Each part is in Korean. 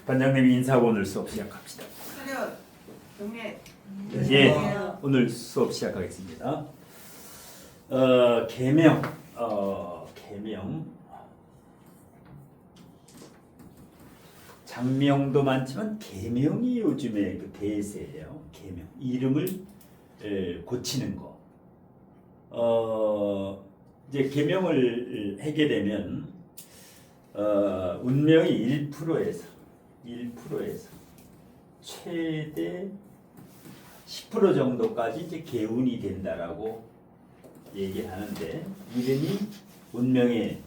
반장님이 인사하고 오늘 수업 시작합시다. 차렷, 경례. 예, 오늘 수업 시작하겠습니다. 계명, 계명. 장명도 많지만 계명이 요즘에 그 대세예요. 계명, 이름을 고치는 거. 이제 계명을 하게 되면 운명이 1%에서 최대 10% 정도까지 이제 개운이 된다라고 얘기하는데, 이름이 운명에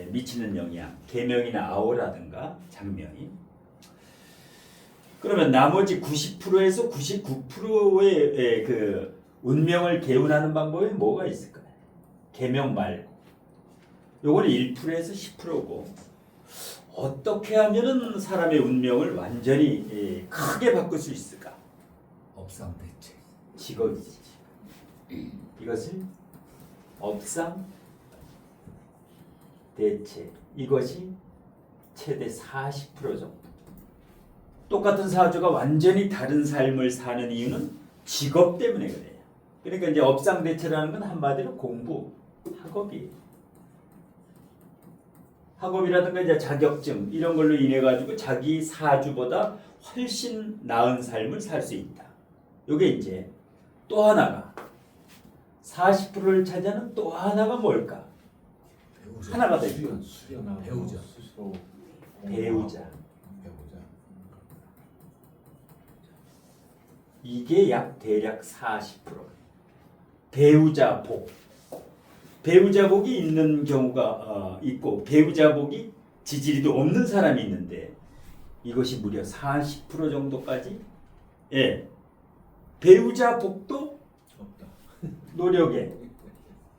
미치는 영향, 계명이나 아오라든가 장명이. 그러면 나머지 90%에서 99%의 그 운명을 개운하는 방법이 뭐가 있을까요? 계명 말고. 요거는 1%에서 10%고, 어떻게 하면은 사람의 운명을 완전히 크게 바꿀 수 있을까? 업상대책. 직업이지. 이것을 업상 대책, 이것이 최대 40% 정도. 똑같은 사주가 완전히 다른 삶을 사는 이유는 직업 때문에 그래요. 그러니까 이제 업상 대체라는 건 한마디로 공부, 학업이에요. 학업이라든가 이제 자격증 이런 걸로 인해 가지고 자기 사주보다 훨씬 나은 삶을 살 수 있다. 이게 이제 또 하나가 40%를 차지하는 또 하나가 뭘까? 배우자. 하나가 더 있고, 수련 배우자. 스스로 배우자. 배우자. 이게 약 대략 40%. 배우자 복. 배우자 복이 있는 경우가 있고, 배우자 복이 지지리도 없는 사람이 있는데, 이것이 무려 40% 정도까지, 배우자 복도 없다. 노력에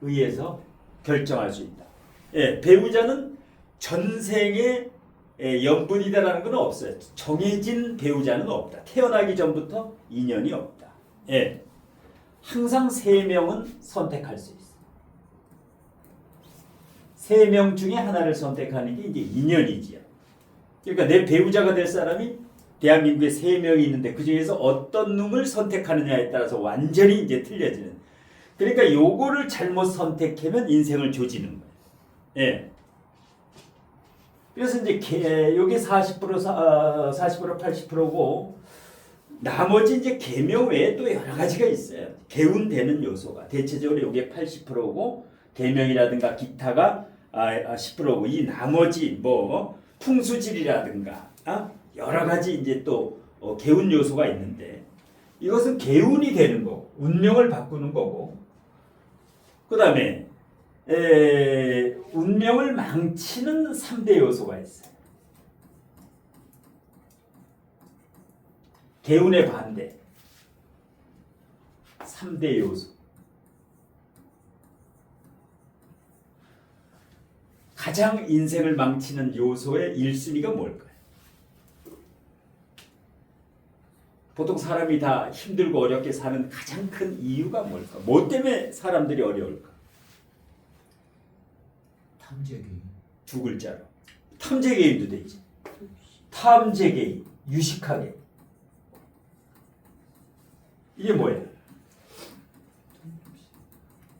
의해서 결정할 수 있다. 배우자는 전생의 연분이다라는 건 없어요. 정해진 배우자는 없다. 태어나기 전부터 인연이 없다. 항상 3명은 선택할 수 있어. 3명 중에 하나를 선택하는 게 이제 인연이지요. 그러니까 내 배우자가 될 사람이 대한민국에 3명이 있는데 그 중에서 어떤 놈을 선택하느냐에 따라서 완전히 이제 틀려지는. 그러니까 요거를 잘못 선택하면 인생을 조지는 거예요. 그래서 이제 요게 40% 80%고, 나머지 이제 계명 외에 또 여러 가지가 있어요. 개운되는 요소가 대체적으로 요게 80%고, 계명이라든가 기타가 10%고, 이 나머지 뭐 풍수질이라든가 여러 가지 이제 또 개운 요소가 있는데, 이것은 개운이 되는 거고 운명을 바꾸는 거고, 그 다음에 운명을 망치는 3대 요소가 있어요. 개운의 반대 3대 요소. 가장 인생을 망치는 요소의 1순위가 뭘까요? 보통 사람이 다 힘들고 어렵게 사는 가장 큰 이유가 뭘까? 뭐 때문에 사람들이 어려울까? 탐재기. 2글자로. 탐재개인도 되지. 탐재개인, 유식하게. 이게 뭐예요?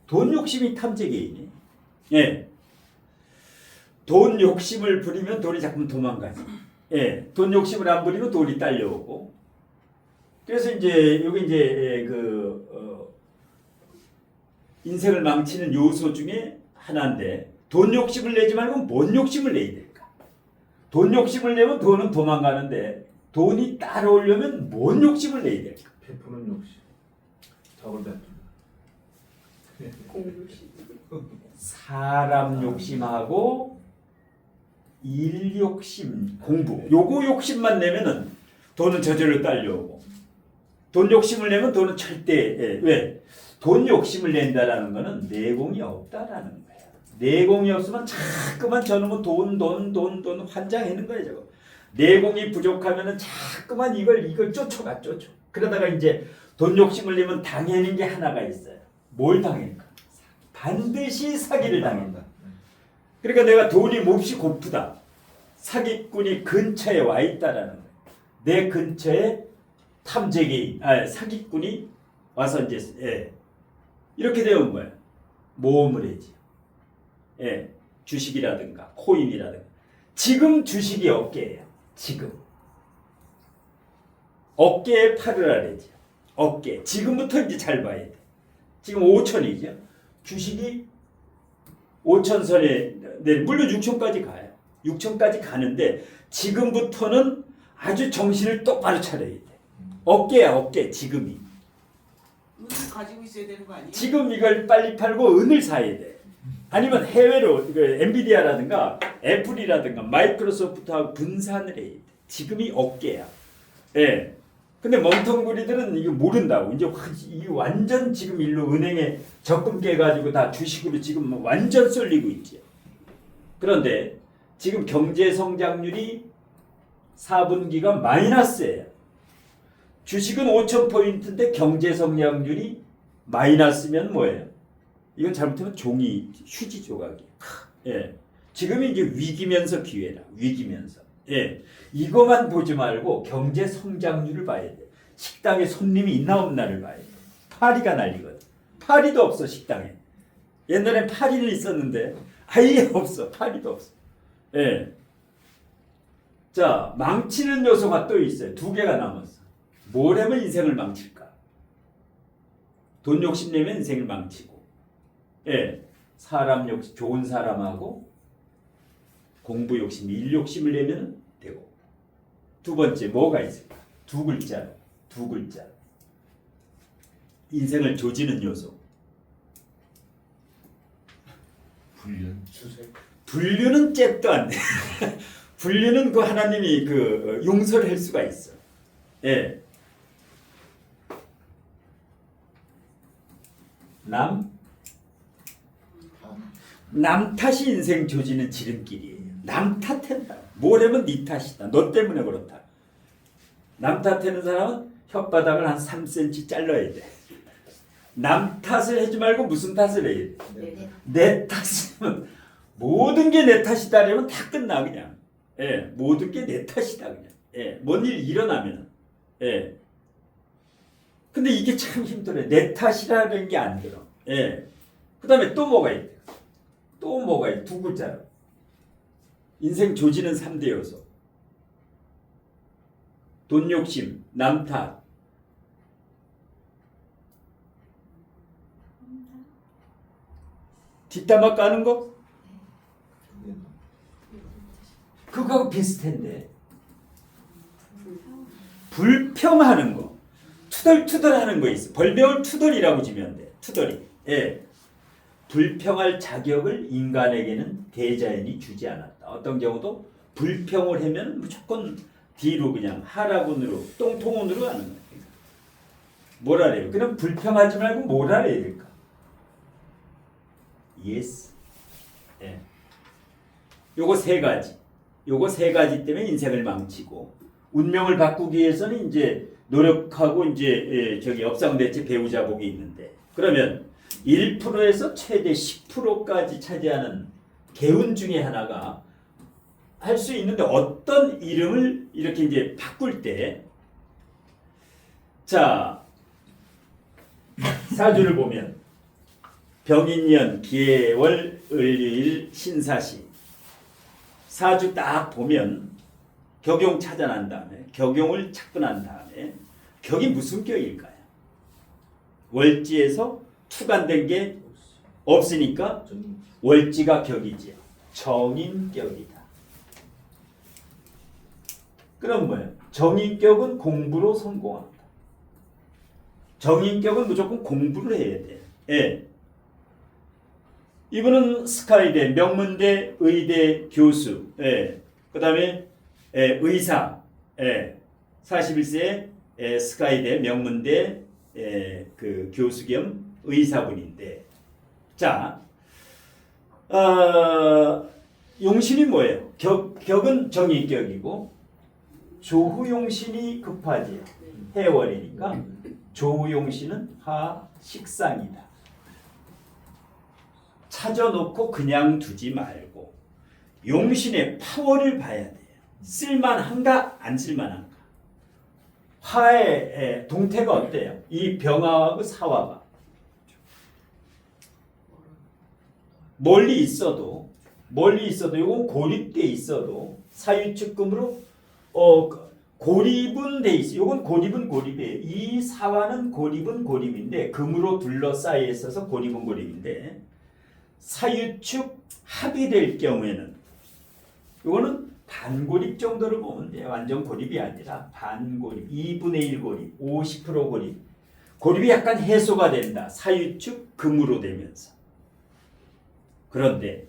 돈 욕심이 탐재개인이에요. 돈 욕심을 부리면 돈이 자꾸 도망가지. 돈 욕심을 안 부리면 돈이 딸려오고. 그래서 이제 여기 이제 인생을 망치는 요소 중에 하나인데, 돈 욕심을 내지 말고 뭔 욕심을 내야 될까? 돈 욕심을 내면 돈은 도망가는데, 돈이 따라오려면 뭔 욕심을 내야 될까? 베푸는 욕심. 덕을 베푸는. 사람 욕심하고 일 욕심, 공부, 요거 욕심만 내면은 돈은 저절로 딸려오고, 돈 욕심을 내면 돈은 절대 왜? 돈 욕심을 낸다라는 거는 내공이 없다라는 거예요. 내공이 없으면 자꾸만 저놈은 돈 환장하는 거예요. 저거. 내공이 부족하면은 자꾸만 이걸 쫓아. 그러다가 이제 돈 욕심을 내면 당하는 게 하나가 있어요. 뭘 당할까? 반드시 사기를 당한다. 그러니까 내가 돈이 몹시 고프다. 사기꾼이 근처에 와 있다라는 거예요. 내 근처에 탐재기, 사기꾼이 와서 이제 이렇게 되면 뭐예요? 모험을 해지. 주식이라든가 코인이라든가. 지금 주식이 어깨예요. 지금 어깨에 팔을 하래지. 어깨. 지금부터 이제 잘 봐야 돼. 지금 5천이죠. 주식이 5천선에 물론 6천까지 가요. 6천까지 가는데 지금부터는 아주 정신을 똑바로 차려야 돼. 어깨야 어깨. 지금이. 은을 가지고 있어야 되는 거 아니에요? 지금 이걸 빨리 팔고 은을 사야 돼. 아니면 해외로 엔비디아라든가 애플이라든가 마이크로소프트하고 분산을 해야 돼. 지금이 어깨야. 예. 근데 멍텅구리들은 이거 모른다고. 이제 이 완전 지금 일로 은행에 적금 깨가지고 다 주식으로 지금 완전 쏠리고 있지. 그런데 지금 경제 성장률이 4분기가 마이너스예요. 주식은 5,000포인트인데 경제 성장률이 마이너스면 뭐예요? 이건 잘못하면 종이 휴지 조각이에요. 예. 지금이 이제 위기면서 기회라. 위기면서. 예. 이거만 보지 말고 경제 성장률을 봐야 돼. 식당에 손님이 있나 없나를 봐야 돼. 파리가 난리거든. 파리도 없어 식당에. 옛날엔 파리는 있었는데 아예 없어. 파리도 없어. 예. 자, 망치는 요소가 또 있어요. 2개가 남았어. 뭘 하면 인생을 망칠까? 돈 욕심내면 인생을 망치고, 예, 사람 욕심, 좋은 사람하고 공부 욕심, 일 욕심을 내면 되고. 2번째 뭐가 있을까? 2글자, 2글자. 인생을 조지는 요소. 불륜 추세. 불륜은 잽도 안 돼. 불륜은 그 하나님이 그 용서를 할 수가 있어. 예. 남 탓이 인생 조지는 지름길이에요. 남 탓한다. 뭘 하면 네 탓이다. 너 때문에 그렇다. 남 탓하는 사람은 혓바닥을 한 3cm 잘라야 돼. 남 탓을 하지 말고 무슨 탓을 해야 돼? 내 탓이면 모든 게 내 탓이다 그러면 다 끝나 그냥. 예, 모든 게 내 탓이다 그냥. 예, 뭔 일 일어나면. 예. 근데 이게 참 힘들어요. 내 탓이라는 게 안 들어. 예. 그 다음에 또 뭐가 있대? 또 뭐가 있대? 2글자로. 인생 조지는 3대 요소. 돈 욕심, 남 탓. 뒷담화 까는 거? 그거하고 비슷한데. 불평하는 거. 투덜투덜하는 거 있어. 벌배울 투덜이라고 지면 돼. 투덜이. 예. 불평할 자격을 인간에게는 대자연이 주지 않았다. 어떤 경우도 불평을 하면 무조건 뒤로 그냥 하라군으로 똥통운으로 하는 거야. 뭘 하래요? 그럼 불평하지 말고 뭘 하래야 될까? 예스. 예. 요거 3가지. 요거 3가지 때문에 인생을 망치고 운명을 바꾸기 위해서는 이제 노력하고 이제 저기 업상대체 배우자 복이 있는데 그러면 1%에서 최대 10%까지 차지하는 개운 중에 하나가 할 수 있는데 어떤 이름을 이렇게 이제 바꿀 때 자 사주를 보면 병인년 기해월 을유일 신사시 사주 딱 보면 격용 찾아난 다음에 격용을 찾고 난 다음에 격이 무슨 격일까요? 월지에서 투간된 게 없으니까 월지가 격이지요. 정인격이다. 그럼 뭐예요? 정인격은 공부로 성공한다. 정인격은 무조건 공부를 해야 돼. 예. 이분은 스카이대, 명문대, 의대 교수, 예. 그 다음에 의사, 41세에 스카이대, 명문대 그 교수 겸 의사분인데, 자, 용신이 뭐예요? 격은 정인격이고 조후용신이 급하지요. 해월이니까 조후용신은 하식상이다. 찾아놓고 그냥 두지 말고 용신의 파워를 봐야 돼요. 쓸만한가 안 쓸만한가. 화의 동태가 어때요? 이 병화하고 사화가 멀리 있어도 이건 고립돼 있어도 사유축금으로 고립은 돼 있어. 이건 고립은 고립이에요. 이 사화는 고립은 고립인데 금으로 둘러싸여 있어서 고립은 고립인데 사유축 합이 될 경우에는 이거는 반고립 정도를 보면 돼요. 완전 고립이 아니라 반고립, 2분의 1 고립, 50% 고립. 고립이 약간 해소가 된다. 사유축 금으로 되면서. 그런데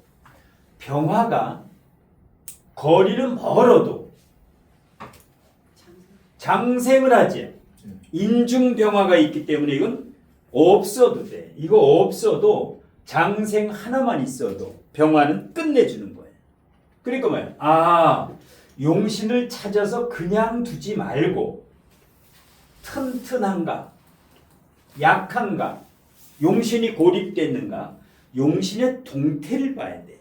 병화가 거리는 멀어도 장생을 하지. 인중병화가 있기 때문에 이건 없어도 돼. 이거 없어도 장생 하나만 있어도 병화는 끝내주는 거예요. 그러니까 뭐야? 아, 용신을 찾아서 그냥 두지 말고 튼튼한가? 약한가? 용신이 고립됐는가? 용신의 동태를 봐야 돼.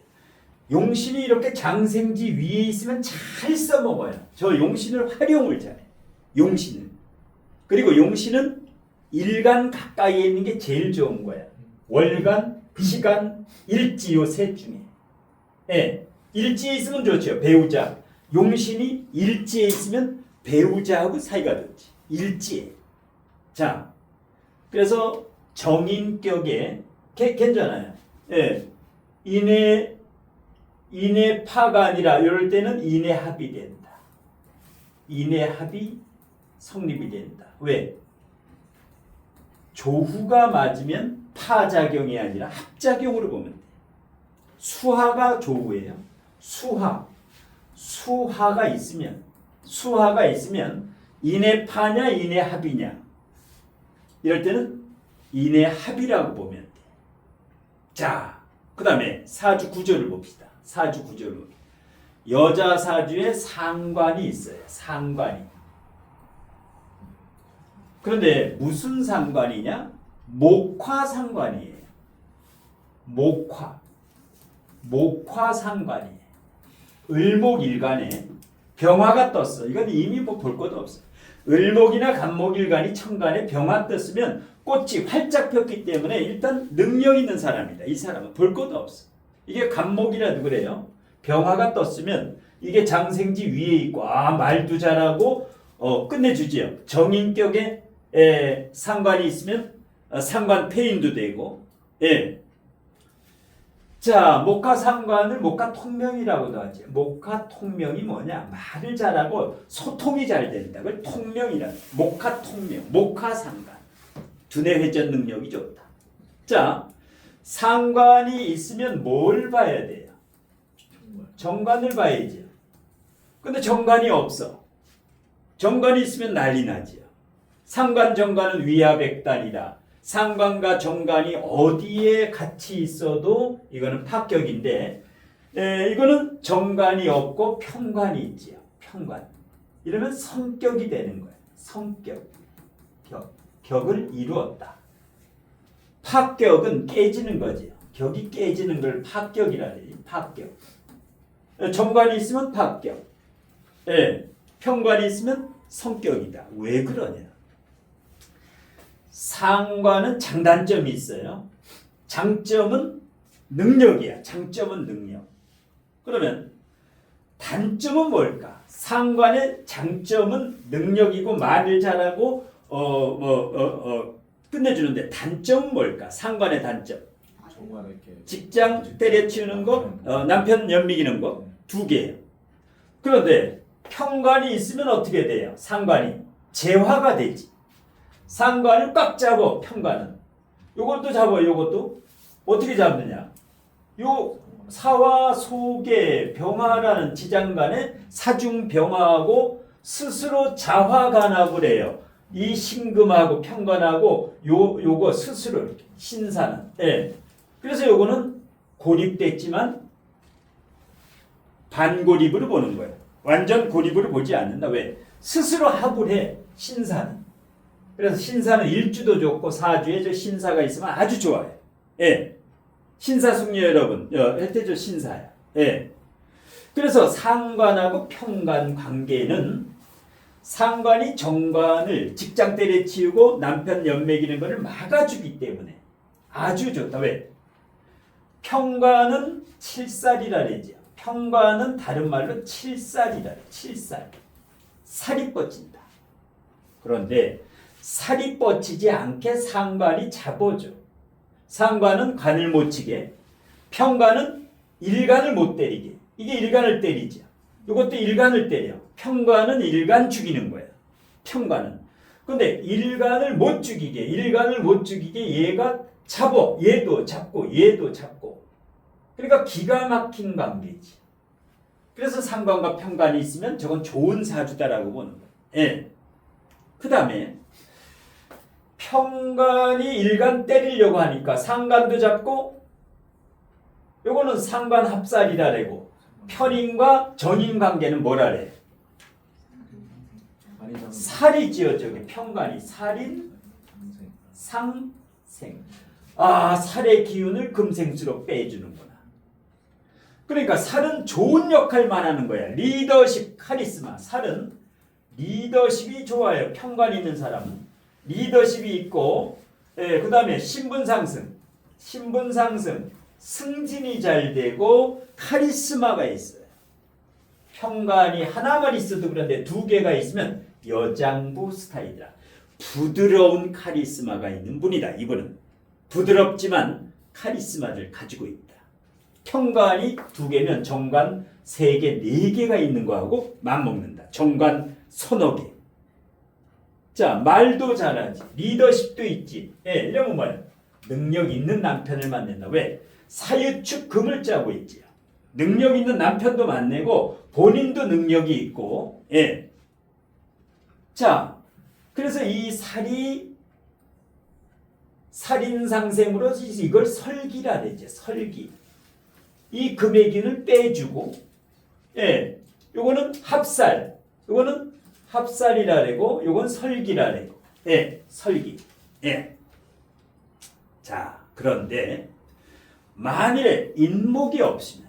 용신이 이렇게 장생지 위에 있으면 잘 써먹어요. 저 용신을 활용을 잘해. 용신을. 그리고 용신은 일간 가까이에 있는 게 제일 좋은 거야. 월간, 시간, 일지 요 셋 중에. 예. 일지에 있으면 좋죠. 배우자. 용신이 일지에 있으면 배우자하고 사이가 좋지. 일지에. 자, 그래서 정인격에 괜찮아요. 예. 인의 파가 아니라 이럴 때는 인의 합이 된다. 인의 합이 성립이 된다. 왜? 조후가 맞으면 파작용이 아니라 합작용으로 보면 돼. 수화가 조후예요. 수화가 있으면 인의 파냐 인의 합이냐 이럴 때는 인의 합이라고 보면 돼. 자, 그 다음에 사주 구조를 봅시다. 사주 구조를. 여자 사주에 상관이 있어요. 상관이. 그런데 무슨 상관이냐? 목화 상관이에요. 목화 상관이에요. 을목일간에 병화가 떴어. 이건 이미 뭐 볼 것도 없어. 을목이나 간목일간이 천간에 병화 떴으면 꽃이 활짝 폈기 때문에 일단 능력 있는 사람이다. 이 사람은 볼 것도 없어. 이게 간목이라도 그래요. 병화가 떴으면 이게 장생지 위에 있고 말도 잘하고 끝내주지요. 정인격에 상관이 있으면 상관 폐인도 되고. 예. 자, 목화 상관을 목화 통명이라고도 하죠. 목화 통명이 뭐냐? 말을 잘하고 소통이 잘 된다. 그걸 통명이라. 목화 통명, 목화 상관. 두뇌 회전 능력이 좋다. 자, 상관이 있으면 뭘 봐야 돼요? 정관을 봐야죠. 근데 정관이 없어. 정관이 있으면 난리 나지요. 상관 정관은 위아백단이다. 상관과 정관이 어디에 같이 있어도 이거는 파격인데 이거는 정관이 없고 편관이 있지요. 편관. 이러면 성격이 되는 거예요. 성격. 격을 이루었다. 파격은 깨지는 거지. 격이 깨지는 걸 파격이라 해요. 파격. 정관이 있으면 파격. 편관이 있으면 성격이다. 왜 그러냐? 상관은 장단점이 있어요. 장점은 능력이야. 장점은 능력. 그러면 단점은 뭘까? 상관의 장점은 능력이고 말을 잘하고 끝내주는데 단점은 뭘까? 상관의 단점. 직장 때려치우는 거, 남편 연미기는 거, 2개예요. 그런데 편관이 있으면 어떻게 돼요? 상관이 재화가 되지. 상관을 꽉 잡어. 편관은 요것도 잡아. 요것도 어떻게 잡느냐? 요 사화 속에 병화라는 지장간에 사중병화하고 스스로 자화간합을 해요. 이 신금하고 편관하고 요거 스스로 이렇게 신사는. 그래서 요거는 고립됐지만 반고립으로 보는 거예요. 완전 고립으로 보지 않는다. 왜? 스스로 합을 해. 신사는. 그래서 신사는 일주도 좋고 사주에 저 신사가 있으면 아주 좋아요. 신사숙녀 여러분, 혜태조 신사야. 그래서 상관하고 편관 관계는 상관이 정관을 직장 때려치우고 남편 연맥이는 것을 막아주기 때문에 아주 좋다. 왜? 편관은 칠살이라 그러죠. 편관은 다른 말로 칠살이라 그래요. 칠살. 살이 뻗친다. 그런데 살이 뻗치지 않게 상관이 잡아줘. 상관은 관을 못 치게, 편관은 일간을 못 때리게. 이게 일간을 때리죠. 이것도 일간을 때려. 편관은 일간 죽이는 거야. 편관은. 근데 일간을 못 죽이게 얘가 잡어. 얘도 잡고 얘도 잡고. 그러니까 기가 막힌 관계지. 그래서 상관과 편관이 있으면 저건 좋은 사주다라고 보는 거야. 예. 그 다음에 편관이 일간 때리려고 하니까 상관도 잡고 요거는 상관 합살이라고. 편인과 전인 관계는 뭐라 그래? 살이지요. 저기 편관이 살인 상생. 아, 살의 기운을 금생수로 빼주는구나. 그러니까 살은 좋은 역할만 하는 거야. 리더십, 카리스마. 살은 리더십이 좋아요. 편관 있는 사람은 리더십이 있고, 그 다음에 신분상승, 승진이 잘 되고 카리스마가 있어요. 편관이 하나만 있어도 그런데 두 개가 있으면 여장부 스타일이다. 부드러운 카리스마가 있는 분이다. 이분은 부드럽지만 카리스마를 가지고 있다. 편관이 두 개면 정관 세 개, 네 개가 있는 거하고 맞먹는다. 정관 서너 개. 자, 말도 잘하지. 리더십도 있지. 예, 이러면 뭐야? 능력 있는 남편을 만난다. 왜? 사유축 금을 짜고 있지요. 능력 있는 남편도 만나고 본인도 능력이 있고. 예. 자, 그래서 이 살이 살인상생으로 이걸 설기라 그러죠. 설기. 이 금의 균을 빼주고, 예, 요거는 합살, 요거는 합살이라 그러고, 요건 설기라 그래요. 예, 설기. 예. 자, 그런데 만일에 인목이 없으면,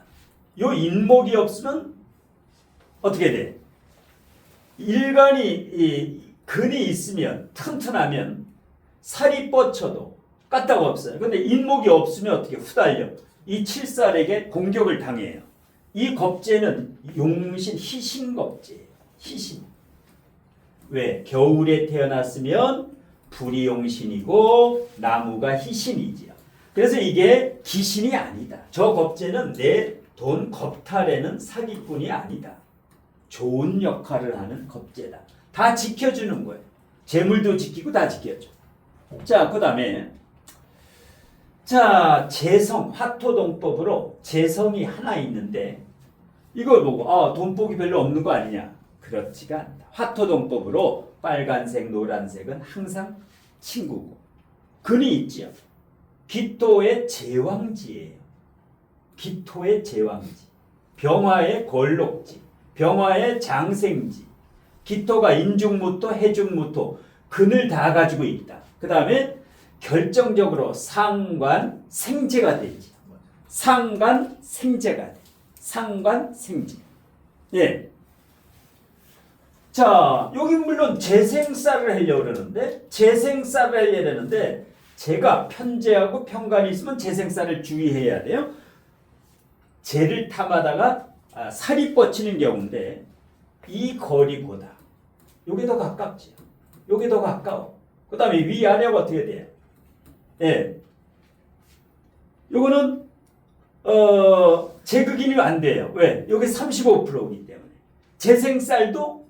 요 인목이 없으면 어떻게 돼? 일간이 근이 있으면 튼튼하면 살이 뻗쳐도 까딱 없어요. 근데 인목이 없으면 어떻게 후달려? 이 칠살에게 공격을 당해요. 이 겁재는 용신 희신겁재예요. 희신. 왜? 겨울에 태어났으면 불이 용신이고 나무가 희신이지요. 그래서 이게 기신이 아니다. 저 겁재는 내 돈 겁탈에는 사기꾼이 아니다. 좋은 역할을 하는 겁재다. 다 지켜주는 거예요. 재물도 지키고 다 지켜줘. 자, 그 다음에 자, 재성, 화토동법으로 재성이 하나 있는데 이걸 보고 돈복이 별로 없는 거 아니냐? 그렇지가 않다. 화토동법으로 빨간색, 노란색은 항상 친구고 근이 있지요. 기토의 제왕지예요. 기토의 제왕지. 병화의 걸록지. 병화의 장생지. 기토가 인중무토, 해중무토 근을 다 가지고 있다. 그 다음에 결정적으로 상관 생재가 되지. 상관 생재가 돼. 상관 생재. 예. 자, 여기 물론 재생살을 하려고 그러는데 재생살을 하려고 하는데 제가 편재하고 편관이 있으면 재생살을 주의해야 돼요. 재를 탐하다가 살이 뻗치는 경우인데 이 거리보다 요게 더 가깝지. 요게 더 가까워. 그 다음에 위아래가 어떻게 돼요? 예. 요거는 재극인이 안 돼요. 왜? 요게 35%이기 때문에. 재생살도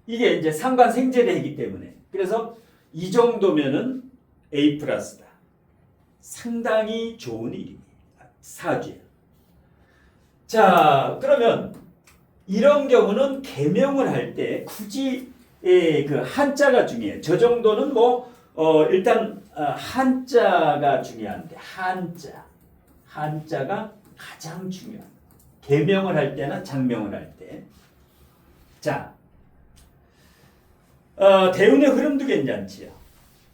이게 이제 상관 생재를 하기 때문에. 그래서 이 정도면은 A 플러스다. 상당히 좋은 일입니다. 사주예요. 자, 그러면 이런 경우는 개명을 할 때 굳이 그 한자가 중요해요. 저 정도는 일단 한자가 중요한데 한자가 가장 중요합니다. 개명을 할 때나 장명을 할 때. 자, 대운의 흐름도 괜찮지요.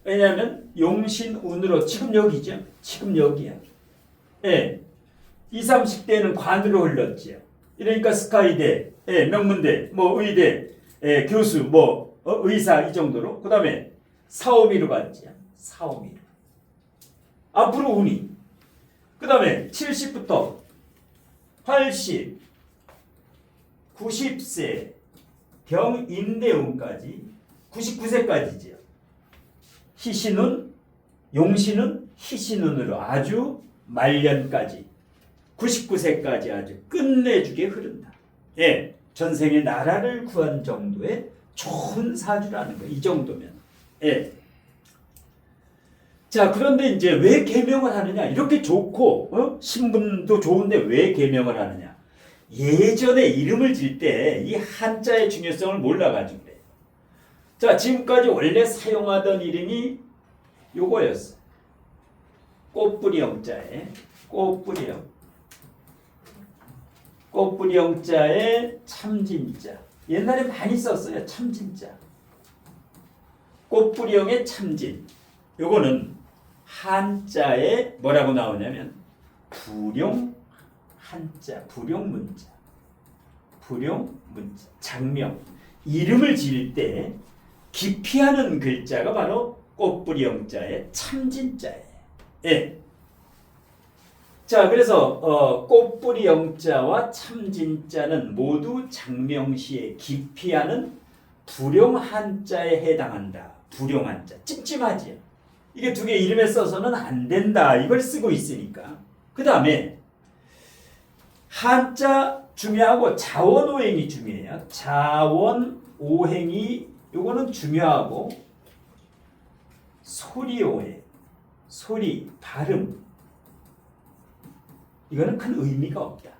왜냐하면 용신운으로 지금 여기죠. 지금 여기야. 예. 20, 30대는 관으로 흘렀지요. 이러니까 스카이대, 명문대, 뭐 의대, 교수, 뭐 의사 이 정도로. 그 다음에 사오미로 갔지. 사오미로. 앞으로 운이. 그 다음에 70부터 80, 90세 병인대운까지 99세까지지요. 희신운, 용신운, 희신운으로 아주 말년까지 99세까지 아주 끝내주게 흐른다. 예, 전생에 나라를 구한 정도의 좋은 사주라는 거. 이 정도면. 예. 자, 그런데 이제 왜 계명을 하느냐? 이렇게 좋고 신분도 좋은데 왜 계명을 하느냐? 예전에 이름을 질 때 이 한자의 중요성을 몰라가지고 그래요. 자, 지금까지 원래 사용하던 이름이 요거였어요. 꽃뿌리 영자에 꽃뿌리 영. 꽃뿌리 영자에 참진자. 옛날에 많이 썼어요. 참진자. 꽃뿌리 영의 참진. 요거는 한자에 뭐라고 나오냐면 불용 한자, 불용 문자. 불용 문자. 장명. 이름을 지을 때 기피하는 글자가 바로 꽃뿌리 영자의 참진자예요. 예. 자, 그래서 꽃뿌리 영자와 참진자는 모두 장명시에 기피하는 불용 한자에 해당한다. 불용 한자. 찜찜하지요. 이게 두 개 이름에 써서는 안 된다. 이걸 쓰고 있으니까. 그 다음에 한자 중요하고 자원오행이 중요해요. 자원오행이 요거는 중요하고 소리오행, 소리, 발음 이거는 큰 의미가 없다.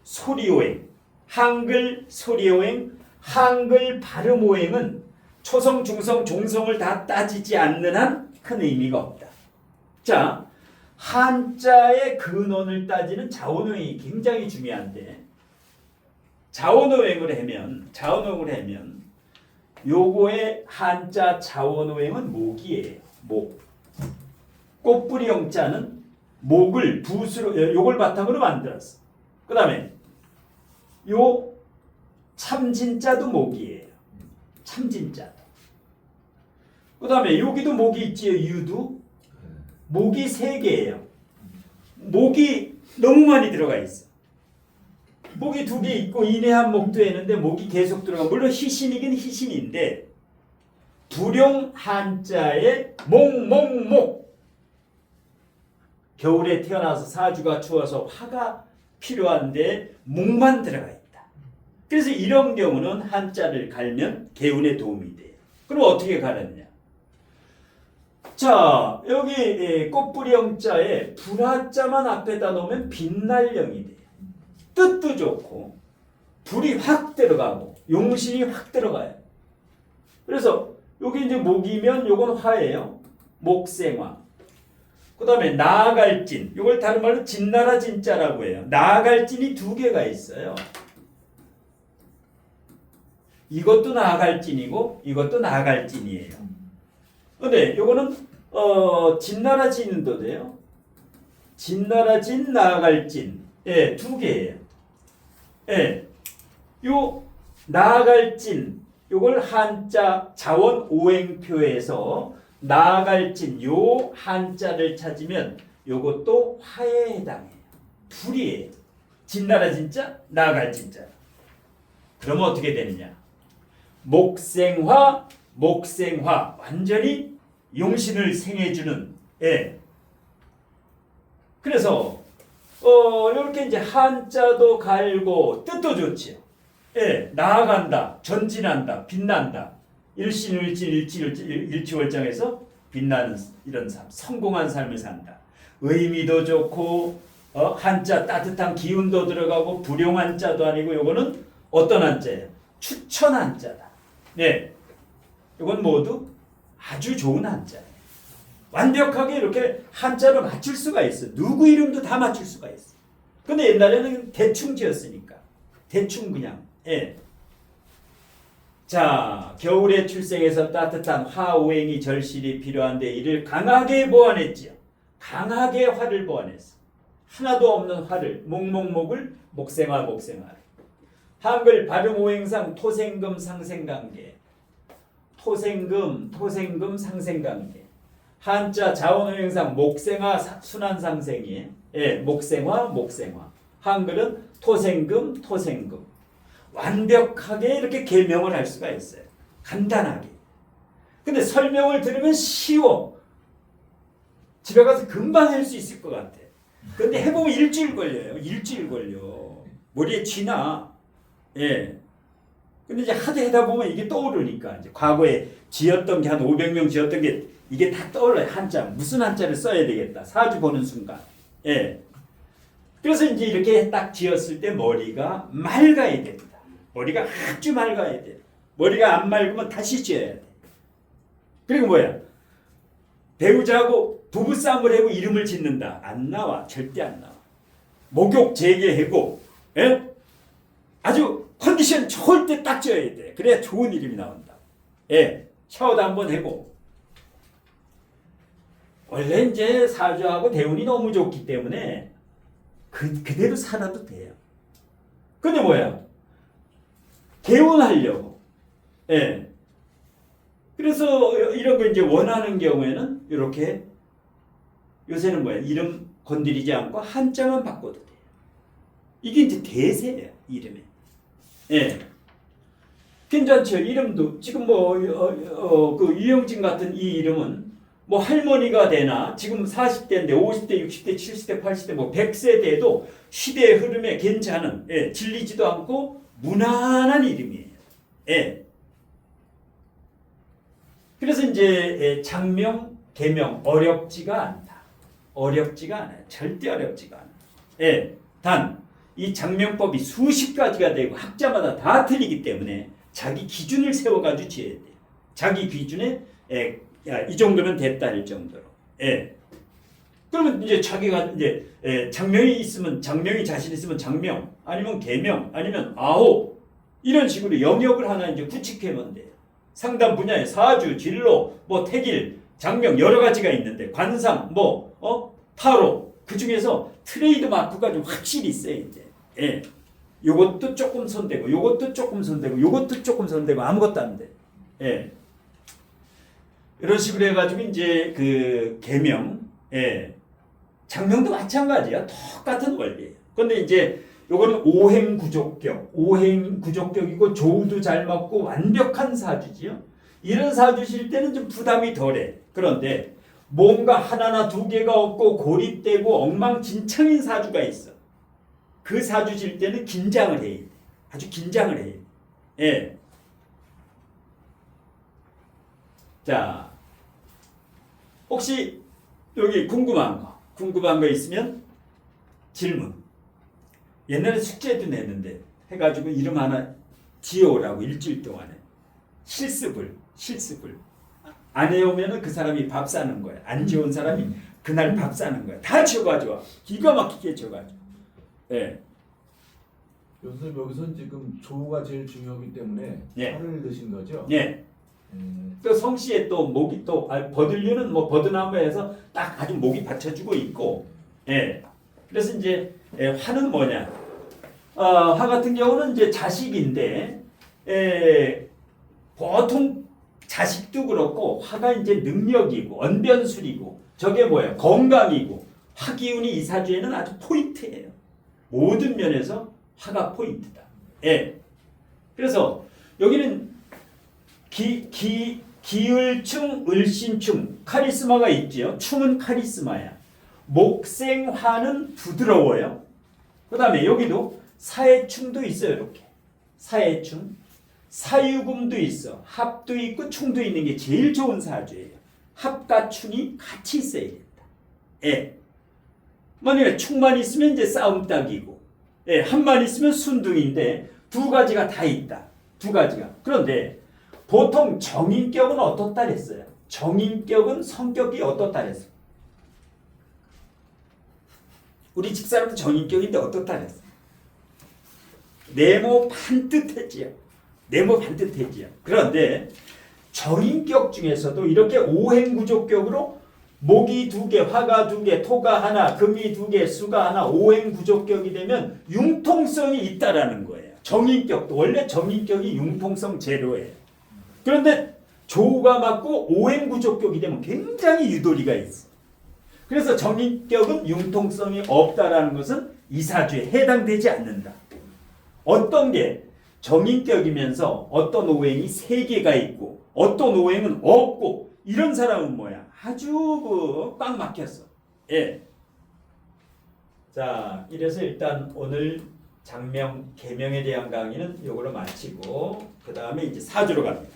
소리오행, 한글 소리오행, 한글 발음오행은 초성, 중성, 종성을 다 따지지 않는 한 큰 의미가 없다. 자, 한자의 근원을 따지는 자원오행이 굉장히 중요한데 자원오행을 하면 요거의 한자 자원오행은 목이에요. 목. 꽃뿌리 영자는 목을 붓으로 요걸 바탕으로 만들었어. 그 다음에 요 참진자도 목이에요. 참진자도. 그 다음에 여기도 목이 있지요. 유도. 목이 3개예요. 목이 너무 많이 들어가 있어. 목이 2개 있고 인해한 목도 했는데 목이 계속 들어가. 물론 희신이긴 희신인데 불용 한자에 목. 겨울에 태어나서 사주가 추워서 화가 필요한데 목만 들어가 있다. 그래서 이런 경우는 한자를 갈면 개운에 도움이 돼요. 그럼 어떻게 가느냐? 자, 여기 꽃뿌리 영자에 불화자만 앞에다 놓으면 빛날 영이 돼요. 뜻도 좋고 불이 확 들어가고 용신이 확 들어가요. 그래서 여기 이제 목이면 요건 화예요. 목생화. 그 다음에 나아갈진. 이걸 다른 말로 진나라 진자라고 해요. 나아갈진이 2개가 있어요. 이것도 나아갈진이고 이것도 나아갈진이에요. 근데 요거는 진나라 진도 돼요. 진나라 진, 나아갈진. 예, 2개예요. 예. 요 나아갈진 요걸 한자 자원 오행표에서 나아갈진 요 한자를 찾으면 요것도 화에 해당해요. 불이에요. 진나라 진자, 나아갈 진자. 그러면 어떻게 되느냐? 목생화 완전히 용신을 생해주는. 예. 그래서 이렇게 이제 한자도 갈고 뜻도 좋지요. 예, 나아간다, 전진한다, 빛난다. 일치월장에서 빛나는 이런 삶, 성공한 삶을 산다. 의미도 좋고 한자 따뜻한 기운도 들어가고 불용 한자도 아니고 요거는 어떤 한자예요? 추천 한자다. 네, 이건 모두 아주 좋은 한자예요. 완벽하게 이렇게 한자로 맞출 수가 있어. 누구 이름도 다 맞출 수가 있어. 근데 옛날에는 대충 지었으니까 대충 그냥. 예. 자, 겨울에 출생해서 따뜻한 화오행이 절실히 필요한데 이를 강하게 보완했지요. 강하게 화를 보완했어. 하나도 없는 화를 목목목을 목생화. 한글 발음 오행상 토생금 상생관계. 토생금 상생관계. 한자 자원 오행상 목생화 순환상생이에요. 예, 목생화. 한글은 토생금. 완벽하게 이렇게 개명을 할 수가 있어요. 간단하게. 근데 설명을 들으면 쉬워. 집에 가서 금방 할 수 있을 것 같아. 근데 해보면 일주일 걸려요. 머리에 쥐나. 예. 근데 이제 하도 하다 보면 이게 떠오르니까 이제 과거에 지었던 게 한 500명 지었던 게 이게 다 떠올라요. 한자 무슨 한자를 써야 되겠다. 사주 보는 순간. 예. 그래서 이제 이렇게 딱 지었을 때 머리가 맑아야 됩니다. 머리가 아주 맑아야 돼. 머리가 안 맑으면 다시 지어야 돼. 그리고 뭐야? 배우자하고 부부싸움을 하고 이름을 짓는다. 안 나와. 절대 안 나와. 목욕 재개하고, 예? 아주 컨디션 좋을 때 딱 지어야 돼. 그래야 좋은 이름이 나온다. 예. 샤워도 한번 하고. 원래 이제 사주하고 대운이 너무 좋기 때문에 그대로 살아도 돼요. 근데 뭐야? 개운하려고. 예. 그래서 이런 거 이제 원하는 경우에는 이렇게 요새는 뭐야? 이름 건드리지 않고 한자만 바꿔도 돼요. 이게 이제 대세예요. 이름에. 예. 괜찮죠? 이름도 지금 그 유영진 같은 이 이름은 뭐 할머니가 되나 지금 40대인데 50대, 60대, 70대, 80대 뭐 100세 돼도 시대의 흐름에 괜찮은 예, 질리지도 않고 무난한 이름이에요. 예. 그래서 이제 장명, 개명 어렵지가 않다. 어렵지가 않아요. 절대 어렵지가 않아요. 예. 단 이 장명법이 수십 가지가 되고 학자마다 다 틀리기 때문에 자기 기준을 세워가지고 지어야 돼요. 자기 기준에 야, 이 정도면 됐다 이 정도로. 예. 그러면 이제 자기가 이제 장명이 있으면 장명이 자신 있으면 장명 아니면 개명 아니면 아호 이런 식으로 영역을 하나 이제 구축해면 돼요. 상담 분야에 사주, 진로, 뭐 태길, 장명 여러 가지가 있는데 관상, 타로 그 중에서 트레이드 마크가 좀 확실히 있어요 이제. 예. 요것도 조금 손대고, 요것도 조금 손대고, 요것도 조금 손대고 아무것도 안 돼. 예. 이런 식으로 해가지고 이제 그 개명, 예. 장명도 마찬가지야. 똑같은 원리예요. 근데 이제 요거는 오행구족격이고 조우도 잘 맞고 완벽한 사주지요. 이런 사주실 때는 좀 부담이 덜해. 그런데 뭔가 하나나 두 개가 없고 고립되고 엉망진창인 사주가 있어. 그 사주실 때는 긴장을 해야 돼. 아주 긴장을 해야 돼. 예. 자, 혹시 여기 궁금한 거 있으면 질문. 옛날에 숙제도 냈는데 해가지고 이름 하나 지어오라고 일주일 동안에 실습을 안 해오면은 그 사람이 밥 사는 거야. 안 지어온 사람이 그날 밥 사는 거야. 다 지어가지고 기가 막히게 지어가지고. 예. 선생님 여기서는 지금 조가 제일 중요하기 때문에 예. 살을 넣으신 거죠? 예. 또 성씨에 또 목이 또 버들류는 뭐 버드나무에서 딱 아주 목이 받쳐주고 있고. 예. 그래서 이제 화는 뭐냐? 화 같은 경우는 이제 자식인데 보통 자식도 그렇고 화가 이제 능력이고 언변술이고 저게 뭐예요? 건강이고 화기운이 이 사주에는 아주 포인트예요. 모든 면에서 화가 포인트다. 예. 그래서 여기는 기을충, 을신충 카리스마가 있지요. 충은 카리스마야. 목생화는 부드러워요. 그 다음에 여기도 사해충도 있어요. 이렇게 사해충, 사유금도 있어. 합도 있고 충도 있는 게 제일 좋은 사주예요. 합과 충이 같이 있어야겠다. 예. 만약에 충만 있으면 이제 싸움닭이고, 예, 합만 있으면 순둥인데 두 가지가 다 있다. 두 가지가. 그런데 보통 정인격은 어떻다 그랬어요? 정인격은 성격이 어떻다 그랬어? 우리 집사람도 정인격인데 어떻다 그랬어? 네모 반듯했지요. 네모 반듯했지요. 그런데 정인격 중에서도 이렇게 오행구족격으로 목이 두 개, 화가 두 개, 토가 하나, 금이 두 개, 수가 하나, 오행구족격이 되면 융통성이 있다라는 거예요. 정인격도 원래 정인격이 융통성 제로예요. 그런데 조가 맞고 오행구조격이 되면 굉장히 유도리가 있어. 그래서 정인격은 융통성이 없다라는 것은 이사주에 해당되지 않는다. 어떤 게 정인격이면서 어떤 오행이 3개가 있고 어떤 오행은 없고 이런 사람은 뭐야? 아주 꽉 막혔어. 예. 자, 이래서 일단 오늘 장명, 계명에 대한 강의는 이걸로 마치고 그 다음에 이제 사주로 갑니다.